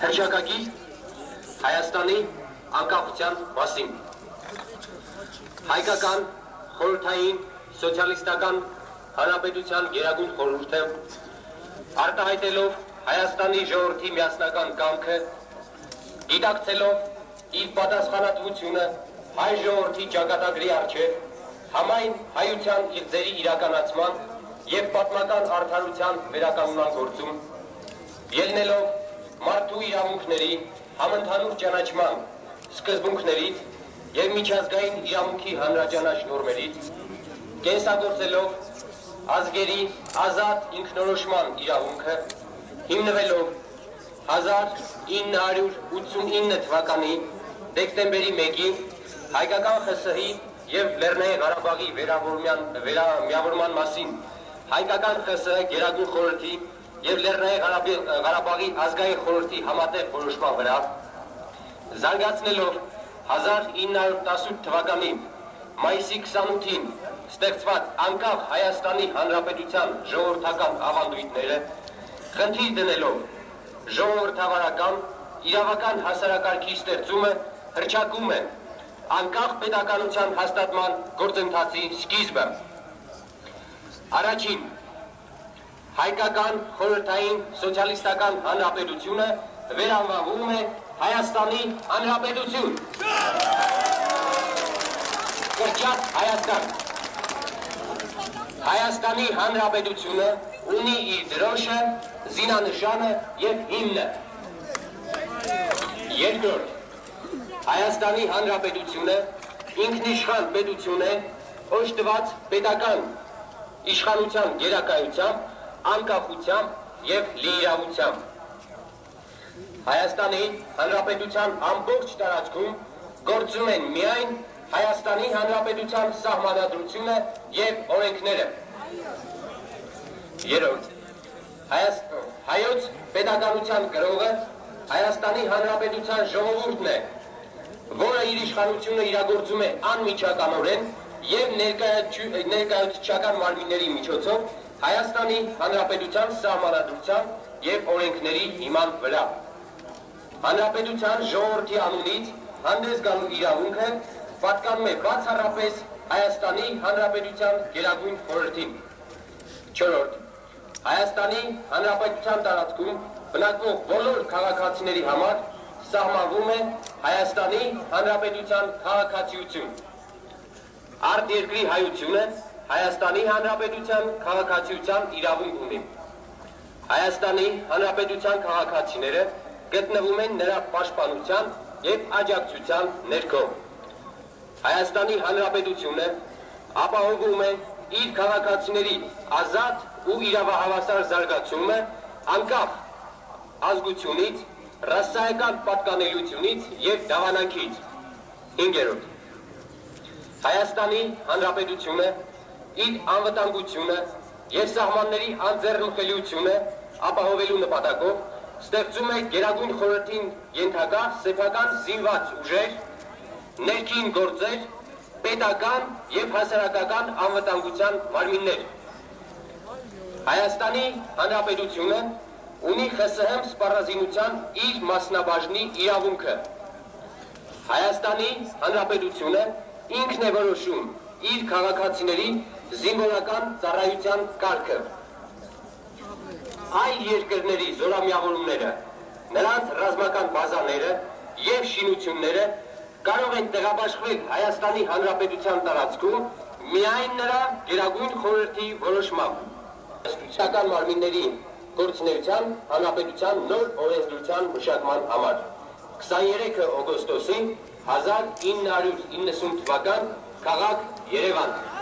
Հրճակագիր Հայաստանի անկախության մասին Հայկական խորհրդային սոցիալիստական հանրապետության գերագույն խորհուրդը արտահայտելով Հայաստանի ժողովրդի միասնական կամքը գիտակցելով իր պատասխանատվությունը հայ ժողովրդի ճակատագրի առջև համայն հայության իրձերի իրականացման և պատմական արդարության վերականգնման գործում ելնելով մարդու իրավունքների համընդհանուր ճանաչման սկզբունքներից և միջազգային իրավունքի հանրաճանաչ նորմերից կենսագործելով ազգերի ազատ ինքնորոշման իրավունքը հիմնվելով 1989 թվականի դեկտեմբերի 1-ի հայկական ԽՍՀ-ի և Լեռնային Ղարաբաղի միավորման մասին հայկական ԽՍՀ գերագույն խորհրդի և Լեռնային Ղարաբաղի ազգային խորհրդի համատեղ որոշման վրա զարգացնելով 1918 թվականի մայիսի 28-ին ստեղծված անկախ Հայաստանի Հանրապետության ժողովրդական ավանդույթները խնդիր դնելով ժողովրդավարական իրավական հասարակարգի ստեղծումը հռչակում է անկախ պետականության հաստատման գործընթացի սկիզբը։ Առաջին հայկական խորհրդային սոցիալիստական հանրապետությունը վերանվանվում է Հայաստանի Հանրապետություն։ Կրճատ Հայաստան։ Հայաստանի Հանրապետությունը ունի իր դրոշը, զինանշանը և հիմնը։ Երկրորդ Հայաստանի Հանրապետությունը ինքնիշխան պետություն է օժտված պետական իշխանության գերակայությամբ, անկախությամբ և լիիրավությամբ։ Հայաստանի Հանրապետության ամբողջ տարածքում գործում են միայն Հայաստանի Հանրապետության սահմանադրությունը և օրենքները։ Երրորդ հայոց պետականության կրողը Հայաստանի Հանրապետության ժողովուրդն է, որը իր իշխանությունը իրագործում է անմիջականորեն և ներկայացուցչական մարմինների միջոցով Հայաստանի Հանրապետության սահմանադրության և օրենքների հիման վրա։ Հանրապետության ժողովրդի անունից հանդես գալու իրավունքը պատկանում է բացառապես Հայաստանի Հանրապետության գերագույն խորհրդին։ Չորրորդ Հայաստանի Հանրապետության տարածքում բնակվող բոլոր քաղաքացիների համար սահմանվում է Հայաստանի Հանրապետության քաղաքացիություն։ Արտերկրի հայությունը Հայաստանի Հանրապետության քաղաքացիության իրավունք ունի։ Հայաստանի Հանրապետության քաղաքացիները գտնվում են նրա պաշտպանության և աջակցության ներքո։ Հայաստանի Հանրապետությունը ապահովում է իր քաղաքացիների ազատ ու իրավահավասար զարգացումը անկախ ազգությունից, ռասայական պատկանելիությունից և դավանանքից։ Հինգերորդ Հայաստանի Հանրապետությունը իր անվտանգությունը և սահմանների անձեռնմխելիությունը ապահովելու նպատակով ստեղծում է գերագույն խորհրդին ենթակա սեփական զինված ուժեր, ներքին գործեր, պետական և հասարակական անվտանգության մարմիններ։ Հայաստանի Հանրապետությունը ունի ԽՍՀՄ սպառազինության իր մասնաբաժնի իրավունքը։ Հայաստանի Հանրապետությունը ինքն է որոշում իր քաղաքացիների զինվորական ծառայության կարգը։ Այլ երկրների զորամիավորումները, նրանց ռազմական բազաները և շինությունները կարող են տեղաբաշխվել Հայաստանի Հանրապետության տարածքում միայն նրա գերագույն խորհրդի որոշմամբ։ Պետական մարմինների գործունեության հանրապետության նոր օրենսդրության մշակման համար 23 օգոստոսի 1990 թվական քաղաք Երևան։